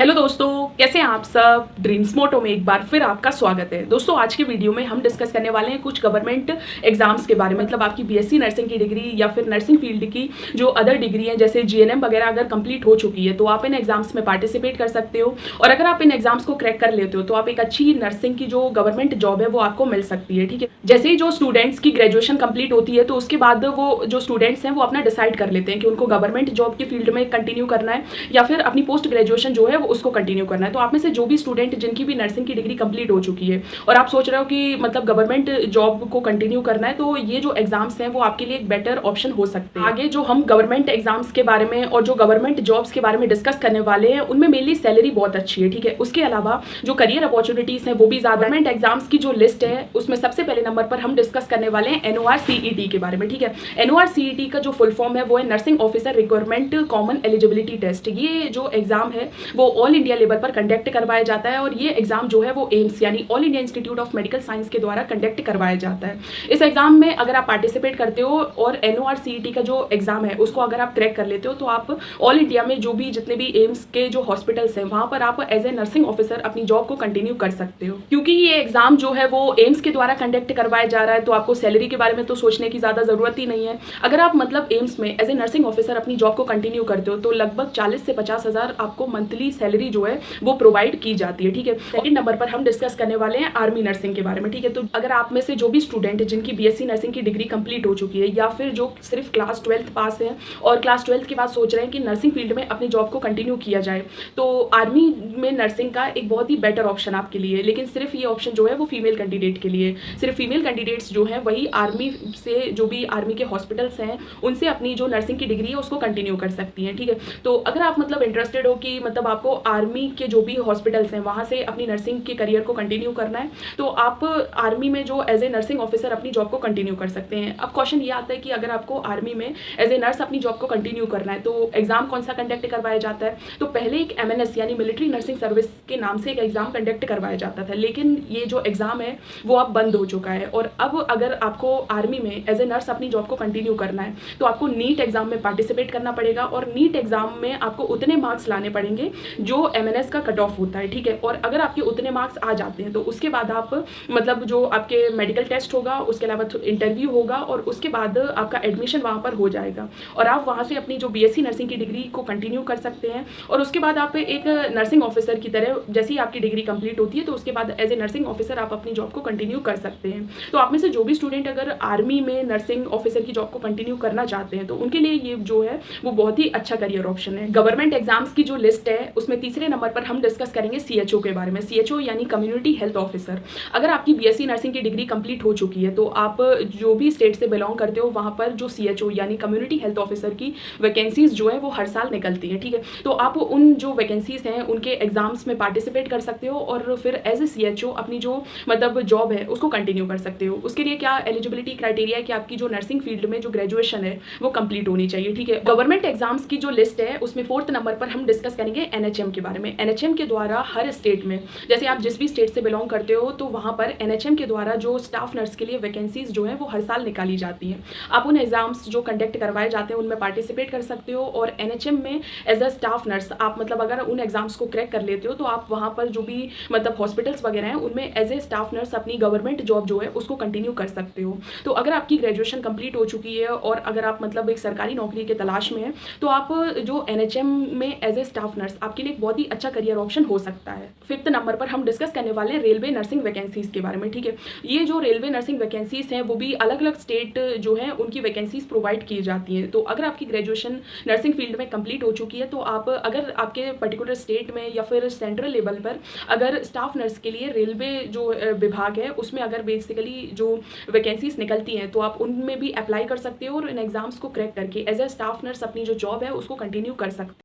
Hello दोस्तों, कैसे हैं आप सब। ड्रीम्स मोटो में एक बार फिर आपका स्वागत है। दोस्तों, आज के वीडियो में हम डिस्कस करने वाले हैं कुछ गवर्नमेंट एग्जाम्स के बारे में। मतलब आपकी बीएससी नर्सिंग की डिग्री या फिर नर्सिंग फील्ड की जो अदर डिग्री हैं जैसे जीएनएम वगैरह अगर कंप्लीट हो चुकी है तो आप इन एग्जाम्स में पार्टिसिपेट कर सकते हो। और अगर आप इन एग्जाम्स को क्रैक कर लेते हो तो आप एक अच्छी नर्सिंग की जो गवर्नमेंट जॉब है वो आपको मिल सकती है। ठीक है, जैसे ही जो स्टूडेंट्स की ग्रेजुएशन कंप्लीट होती है तो उसके बाद वो जो स्टूडेंट्स हैं वो अपना डिसाइड कर लेते हैं कि उनको गवर्नमेंट जॉब की फील्ड में कंटिन्यू करना है या फिर अपनी पोस्ट ग्रेजुएशन जो है वो उसको कंटिन्यू करना है। तो आप में से जो भी स्टूडेंट जिनकी भी नर्सिंग की डिग्री कंप्लीट हो चुकी है और आप सोच रहे हो कि मतलब गवर्नमेंट जॉब को कंटिन्यू करना है तो ये जो एग्जाम्स हैं वो आपके लिए एक बेटर ऑप्शन हो सकते हैं। आगे जो हम गवर्नमेंट एग्जाम्स के बारे में और जो गवर्नमेंट जॉब्स के बारे में डिस्कस करने वाले हैं उनमें मेनली सैलरी बहुत अच्छी है। ठीक है, उसके अलावा जो करियर अपॉर्चुनिटीज हैं वो भी ज्यादा। गवर्नमेंट एग्जाम्स की जो लिस्ट है उसमें सबसे पहले नंबर पर हम डिस्कस करने वाले हैं एनओआरसीईटी के बारे में। ठीक है, एनओआरसीईटी का जो फुल फॉर्म है वो है nursing officer requirement common eligibility test. ये जो एग्जाम है वो ऑल इंडिया लेवल पर कंडक्ट करवाया जाता है और ये एग्जाम जो है वो एम्स यानी all India institute of medical science के द्वारा कंडक्ट करवाया जाता है। इस एग्जाम में अगर आप पार्टिसिपेट करते हो और एनओआरसीईटी का जो एग्जाम है उसको अगर आप क्रैक कर लेते हो तो आप ऑल इंडिया में जो भी जितने भी एम्स के जो हॉस्पिटल्स हैं वहां पर आप एज ए नर्सिंग ऑफिसर अपनी जॉब को कंटिन्यू कर सकते हो। क्योंकि ये एग्जाम जो है वो एम्स के द्वारा कंडक्ट करवाया जा रहा है तो आपको सैलरी के बारे में तो सोचने की ज्यादा जरूरत ही नहीं है। अगर आप मतलब एम्स में एज ए नर्सिंग ऑफिसर अपनी जॉब को कंटिन्यू करते हो तो लगभग 40 से 50 हज़ार आपको मंथली सैलरी जो है वो प्रोवाइड की जाती है। ठीक है, सेकंड नंबर पर हम डिस्कस करने वाले हैं आर्मी नर्सिंग के बारे में। ठीक है, तो अगर आप में से जो भी स्टूडेंट है जिनकी बीएससी नर्सिंग की डिग्री कंप्लीट हो चुकी है या फिर जो सिर्फ क्लास 12th पास है और क्लास 12th के बाद सोच रहे हैं कि नर्सिंग फील्ड में अपनी जॉब को कंटिन्यू किया जाए तो आर्मी में नर्सिंग का एक बहुत ही बेटर ऑप्शन आपके लिए। लेकिन सिर्फ ये ऑप्शन जो है वो फीमेल कैंडिडेट के लिए, सिर्फ फीमेल कैंडिडेट्स जो हैं वही आर्मी से जो भी आर्मी के हॉस्पिटल्स हैं उनसे अपनी जो नर्सिंग की डिग्री है उसको कंटिन्यू कर सकती हैं। ठीक है, तो अगर आप मतलब इंटरेस्टेड हो कि मतलब आपको आर्मी के जो भी हॉस्पिटल्स हैं वहाँ से अपनी नर्सिंग के करियर को कंटिन्यू करना है तो आप आर्मी में जो एज ए नर्सिंग ऑफिसर अपनी जॉब को कंटिन्यू कर सकते हैं। अब क्वेश्चन ये आता है कि अगर आपको आर्मी में एज ए नर्स अपनी जॉब को कंटिन्यू करना है तो एग्जाम कौन सा कंडक्ट करवाया जाता है। तो पहले एक एमएनएस यानी मिलिट्री नर्सिंग सर्विस के नाम से एक एग्जाम कंडक्ट करवाया जाता था, लेकिन ये जो एग्जाम है वो अब बंद हो चुका है। और अब अगर आपको आर्मी में एज ए नर्स अपनी जॉब को कंटिन्यू करना है तो आपको नीट एग्जाम में पार्टिसिपेट करना पड़ेगा और नीट एग्जाम में आपको उतने मार्क्स लाने पड़ेंगे जो एमएनएस का कट ऑफ होता है। ठीक है, और अगर आपके उतने मार्क्स आ जाते हैं तो उसके बाद आप मतलब जो आपके मेडिकल टेस्ट होगा उसके अलावा इंटरव्यू होगा और उसके बाद आपका एडमिशन वहाँ पर हो जाएगा और आप वहाँ से अपनी जो बीएससी नर्सिंग की डिग्री को कंटिन्यू कर सकते हैं। और उसके बाद आप एक नर्सिंग ऑफिसर की तरह जैसे ही आपकी डिग्री कंप्लीट होती है तो उसके बाद एज ए नर्सिंग ऑफिसर आप अपनी जॉब को कंटिन्यू कर सकते हैं। तो आप में से जो भी स्टूडेंट अगर आर्मी में नर्सिंग ऑफिसर की जॉब को कंटिन्यू करना चाहते हैं तो उनके लिए ये जो है वो बहुत ही अच्छा करियर ऑप्शन है। गवर्नमेंट एग्जाम्स की जो लिस्ट है उसमें तीसरे नंबर पर हम डिस्कस करेंगे सीएचओ के बारे में। सीएचओ यानी कम्युनिटी हेल्थ ऑफिसर। अगर आपकी बीएससी नर्सिंग की डिग्री कंप्लीट हो चुकी है तो आप जो भी स्टेट से बिलोंग करते हो वहाँ पर जो सीएचओ यानी कम्युनिटी हेल्थ ऑफिसर की वैकेंसीज जो है वो हर साल निकलती है। ठीक है, तो आप उन जो वैकेंसीज हैं उनके एग्जाम्स में पार्टिसिपेट कर सकते हो और फिर एज ए सीएचओ अपनी जो मतलब जॉब है उसको कंटिन्यू कर सकते हो। उसके लिए क्या एलिजिबिलिटी क्राइटेरिया है कि आपकी जो नर्सिंग फील्ड में जो ग्रेजुएशन है वो कंप्लीट होनी चाहिए। ठीक है, गवर्नमेंट एग्जाम्स की जो लिस्ट है उसमें फोर्थ नंबर पर हम डिस्कस करेंगे एनएचएम के बारे में। एनएचएम के द्वारा हर स्टेट में जैसे आप जिस भी स्टेट से बिलोंग करते हो तो वहाँ पर एनएचएम के द्वारा जो स्टाफ नर्स के लिए वैकेंसीज जो है वो हर साल निकाली जाती हैं। आप उन एग्जाम्स जो कंडक्ट करवाए जाते हैं उनमें पार्टिसिपेट कर सकते हो और एनएचएम में एज अ स्टाफ नर्स आप मतलब अगर उन एग्जाम्स को क्रैक कर लेते हो तो आप वहाँ पर जो भी मतलब हॉस्पिटल्स वगैरह हैं उनमें एज ए स्टाफ नर्स अपनी गवर्नमेंट जॉब जो है उसको कंटिन्यू कर सकते हो। तो अगर आपकी ग्रेजुएशन कंप्लीट हो चुकी है और अगर आप मतलब एक सरकारी नौकरी के तलाश में है तो आप जो एनएचएम में एज ए स्टाफ नर्स आपके लिए एक बहुत ही अच्छा करियर ऑप्शन हो सकता है। फिफ्थ नंबर पर हम डिस्कस करने वाले हैं रेलवे नर्सिंग वैकेंसीज के बारे में। ठीक है, ये जो रेलवे नर्सिंग वैकेंसीज हैं वो भी अलग अलग स्टेट जो है उनकी वैकेंसीज प्रोवाइड की जाती हैं। तो अगर आपकी ग्रेजुएशन नर्सिंग फील्ड में कंप्लीट हो चुकी है तो आप अगर आपके पर्टिकुलर स्टेट में या फिर सेंट्रल लेवल पर अगर स्टाफ नर्स के लिए रेलवे जो विभाग है उसमें अगर बेसिकली जो वैकेंसीज निकलती हैं तो आप उनमें भी अप्लाई कर सकते हो और इन एग्जाम्स को क्रैक करके एज ए स्टाफ नर्स अपनी जो जॉब है उसको कंटिन्यू कर सकते हो।